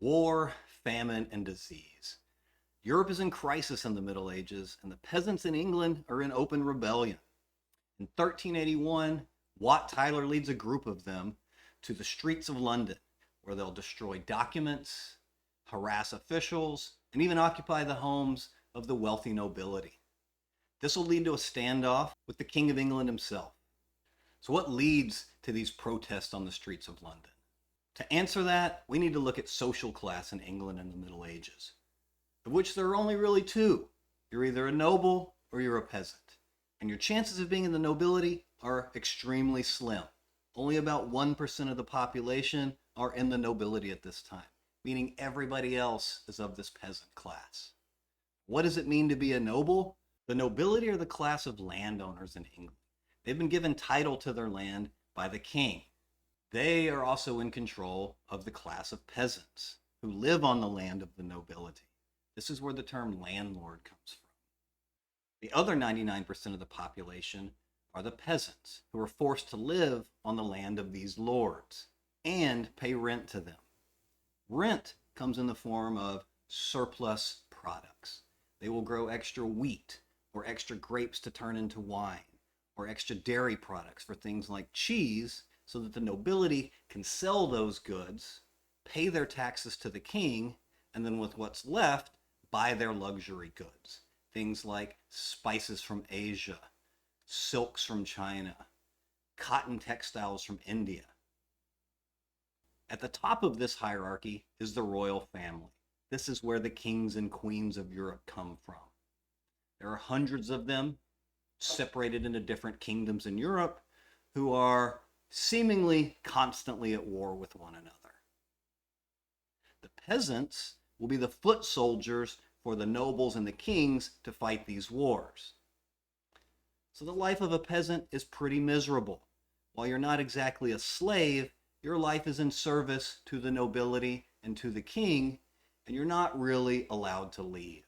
War, famine, and disease. Europe is in crisis in the Middle Ages, and the peasants in England are in open rebellion. In 1381, Wat Tyler leads a group of them to the streets of London, where they'll destroy documents, harass officials, and even occupy the homes of the wealthy nobility. This will lead to a standoff with the King of England himself. So, what leads to these protests on the streets of London? To answer that, we need to look at social class in England in the Middle Ages, of which there are only really two. You're either a noble or you're a peasant. And your chances of being in the nobility are extremely slim. Only about 1% of the population are in the nobility at this time, meaning everybody else is of this peasant class. What does it mean to be a noble? The nobility are the class of landowners in England. They've been given title to their land by the king. They are also in control of the class of peasants who live on the land of the nobility. This is where the term landlord comes from. The other 99% of the population are the peasants who are forced to live on the land of these lords and pay rent to them. Rent comes in the form of surplus products. They will grow extra wheat or extra grapes to turn into wine or extra dairy products for things like cheese, so that the nobility can sell those goods, pay their taxes to the king, and then with what's left, buy their luxury goods. Things like spices from Asia, silks from China, cotton textiles from India. At the top of this hierarchy is the royal family. This is where the kings and queens of Europe come from. There are hundreds of them, separated into different kingdoms in Europe, who are seemingly constantly at war with one another. The peasants will be the foot soldiers for the nobles and the kings to fight these wars. So the life of a peasant is pretty miserable. While you're not exactly a slave, your life is in service to the nobility and to the king, and you're not really allowed to leave.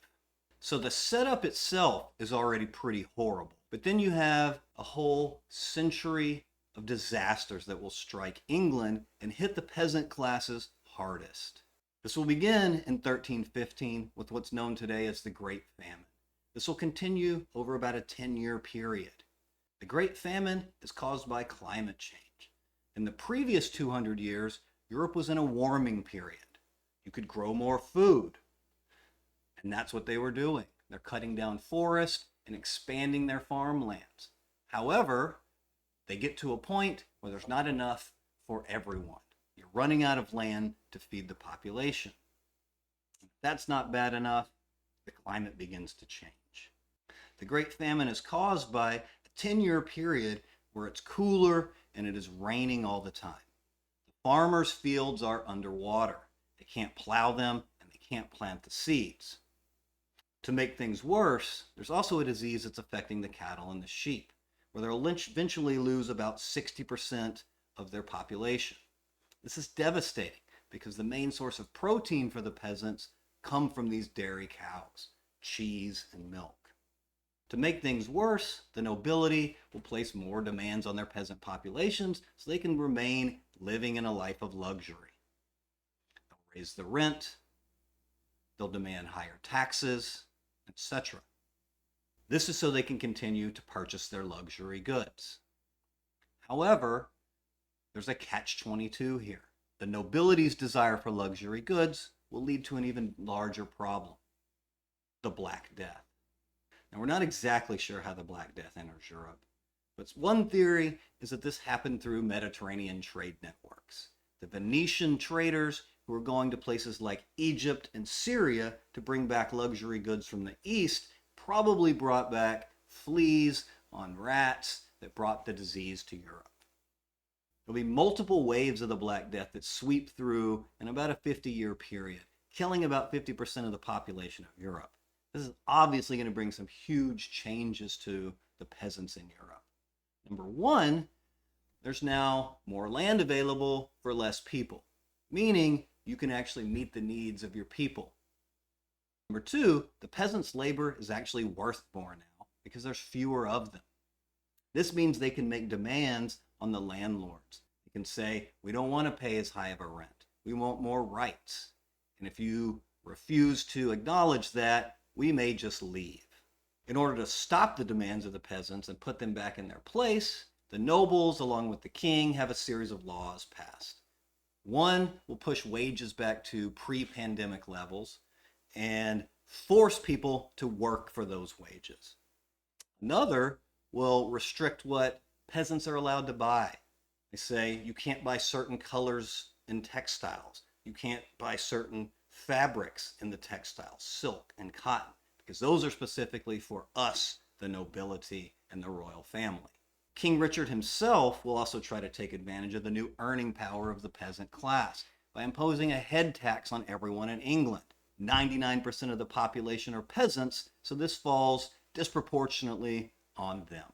So the setup itself is already pretty horrible. But then you have a whole century of disasters that will strike England and hit the peasant classes hardest. This will begin in 1315 with what's known today as the Great Famine. This will continue over about a 10-year period. The Great Famine is caused by climate change. In the previous 200 years, Europe was in a warming period. You could grow more food, and that's what they were doing. They're cutting down forests and expanding their farmlands. However, they get to a point where there's not enough for everyone. You're running out of land to feed the population. If that's not bad enough, the climate begins to change. The Great Famine is caused by a 10-year period where it's cooler and it is raining all the time. The farmers' fields are underwater. They can't plow them and they can't plant the seeds. To make things worse, there's also a disease that's affecting the cattle and the sheep, where they'll eventually lose about 60% of their population. This is devastating because the main source of protein for the peasants come from these dairy cows, cheese and milk. To make things worse, the nobility will place more demands on their peasant populations so they can remain living in a life of luxury. They'll raise the rent, they'll demand higher taxes, etc. This is so they can continue to purchase their luxury goods. However, there's a catch-22 here. The nobility's desire for luxury goods will lead to an even larger problem: the Black Death. Now, we're not exactly sure how the Black Death enters Europe, but one theory is that this happened through Mediterranean trade networks. The Venetian traders who were going to places like Egypt and Syria to bring back luxury goods from the East probably brought back fleas on rats that brought the disease to Europe. There'll be multiple waves of the Black Death that sweep through in about a 50-year period, killing about 50% of the population of Europe. This is obviously going to bring some huge changes to the peasants in Europe. Number one, there's now more land available for less people, meaning you can actually meet the needs of your people. Number two, the peasants' labor is actually worth more now because there's fewer of them. This means they can make demands on the landlords. They can say, we don't want to pay as high of a rent. We want more rights. And if you refuse to acknowledge that, we may just leave. In order to stop the demands of the peasants and put them back in their place, the nobles, along with the king, have a series of laws passed. One will push wages back to pre-pandemic levels and force people to work for those wages. Another will restrict what peasants are allowed to buy. They say you can't buy certain colors in textiles. You can't buy certain fabrics in the textiles, silk and cotton, because those are specifically for us, the nobility and the royal family. King Richard himself will also try to take advantage of the new earning power of the peasant class by imposing a head tax on everyone in England. 99% of the population are peasants, so this falls disproportionately on them.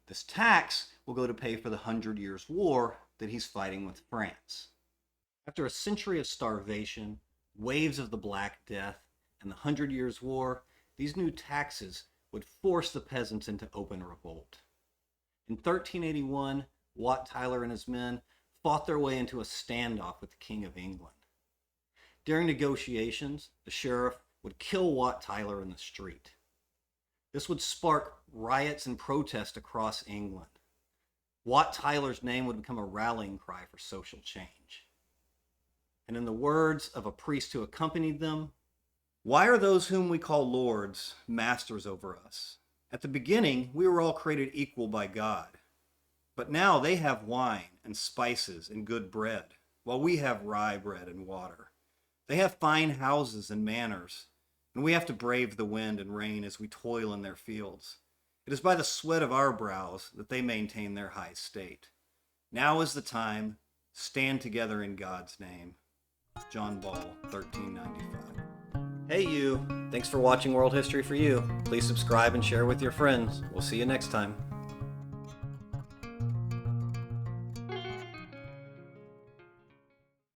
This tax will go to pay for the 100 Years' War that he's fighting with France. After a century of starvation, waves of the Black Death, and the 100 Years' War, these new taxes would force the peasants into open revolt. In 1381, Wat Tyler and his men fought their way into a standoff with the King of England. During negotiations, the sheriff would kill Wat Tyler in the street. This would spark riots and protests across England. Wat Tyler's name would become a rallying cry for social change. And in the words of a priest who accompanied them, "Why are those whom we call lords masters over us? At the beginning, we were all created equal by God. But now they have wine and spices and good bread, while we have rye bread and water. They have fine houses and manors, and we have to brave the wind and rain as we toil in their fields. It is by the sweat of our brows that they maintain their high state. Now is the time. Stand together in God's name." John Ball, 1395. Hey you, thanks for watching World History for You. Please subscribe and share with your friends. We'll see you next time.